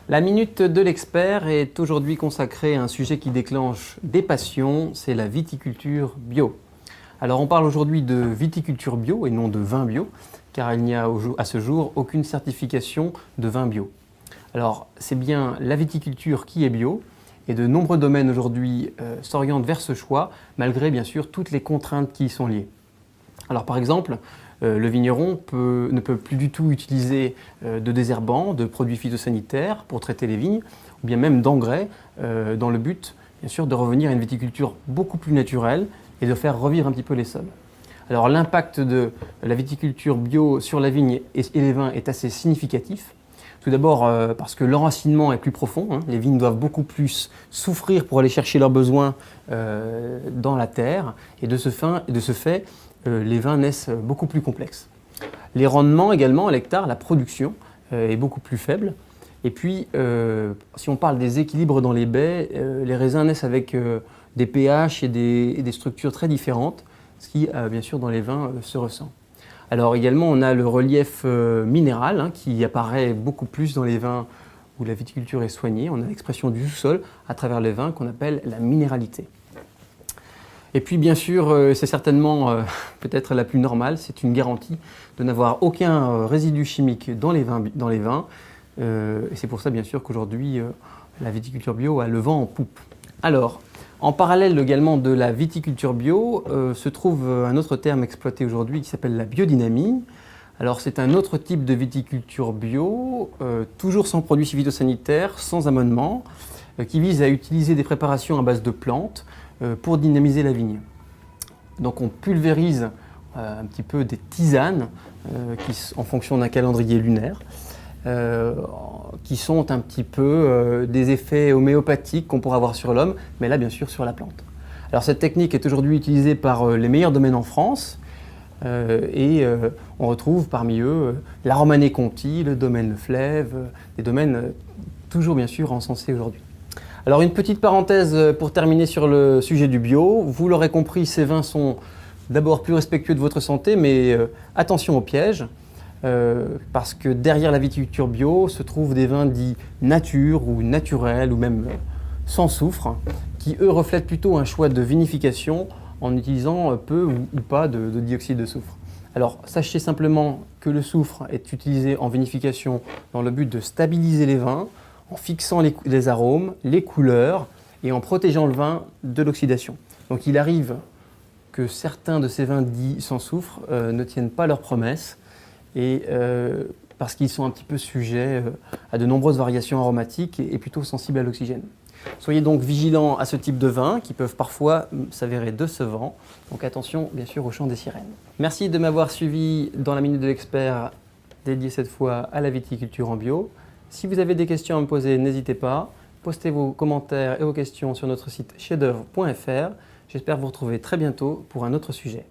La minute de l'expert est aujourd'hui consacrée à un sujet qui déclenche des passions, c'est la viticulture bio. Alors on parle aujourd'hui de viticulture bio et non de vin bio, car il n'y a à ce jour aucune certification de vin bio. Alors c'est bien la viticulture qui est bio, et de nombreux domaines aujourd'hui s'orientent vers ce choix, malgré bien sûr toutes les contraintes qui y sont liées. Alors par exemple, le vigneron ne peut plus du tout utiliser de désherbants, de produits phytosanitaires pour traiter les vignes, ou bien même d'engrais, dans le but, bien sûr, de revenir à une viticulture beaucoup plus naturelle et de faire revivre un petit peu les sols. Alors l'impact de la viticulture bio sur la vigne et les vins est assez significatif. Tout d'abord parce que l'enracinement est plus profond, hein. Les vignes doivent beaucoup plus souffrir pour aller chercher leurs besoins dans la terre, et de ce fait, les vins naissent beaucoup plus complexes. Les rendements également à l'hectare, la production est beaucoup plus faible. Et puis, si on parle des équilibres dans les baies, les raisins naissent avec des pH et des structures très différentes, ce qui, bien sûr, dans les vins se ressent. Alors également, on a le relief minéral, hein, qui apparaît beaucoup plus dans les vins où la viticulture est soignée. On a l'expression du sous-sol à travers les vins qu'on appelle la minéralité. Et puis bien sûr, c'est certainement peut-être la plus normale, c'est une garantie de n'avoir aucun résidu chimique dans les vins. Et c'est pour ça bien sûr qu'aujourd'hui, la viticulture bio a le vent en poupe. Alors, en parallèle également de la viticulture bio, se trouve un autre terme exploité aujourd'hui qui s'appelle la biodynamie. Alors c'est un autre type de viticulture bio, toujours sans produits phytosanitaires, sans amendement, qui vise à utiliser des préparations à base de plantes pour dynamiser la vigne. Donc on pulvérise un petit peu des tisanes en fonction d'un calendrier lunaire, qui sont un petit peu des effets homéopathiques qu'on pourra avoir sur l'homme, mais là bien sûr sur la plante. Alors cette technique est aujourd'hui utilisée par les meilleurs domaines en France, et on retrouve parmi eux la Romanée-Conti, le domaine Le Flève, des domaines toujours bien sûr encensés aujourd'hui. Alors une petite parenthèse pour terminer sur le sujet du bio. Vous l'aurez compris, ces vins sont d'abord plus respectueux de votre santé, mais attention aux pièges, parce que derrière la viticulture bio se trouvent des vins dits nature ou naturels ou même sans soufre, qui eux reflètent plutôt un choix de vinification en utilisant peu ou pas de dioxyde de soufre. Alors sachez simplement que le soufre est utilisé en vinification dans le but de stabiliser les vins, en fixant les arômes, les couleurs et en protégeant le vin de l'oxydation. Donc il arrive que certains de ces vins dits sans soufre ne tiennent pas leurs promesses, et parce qu'ils sont un petit peu sujets à de nombreuses variations aromatiques et plutôt sensibles à l'oxygène. Soyez donc vigilants à ce type de vins qui peuvent parfois s'avérer décevants. Donc attention bien sûr au chant des sirènes. Merci de m'avoir suivi dans la Minute de l'expert dédiée cette fois à la viticulture en bio. Si vous avez des questions à me poser, n'hésitez pas. Postez vos commentaires et vos questions sur notre site chefd'oeuvre.fr. J'espère vous retrouver très bientôt pour un autre sujet.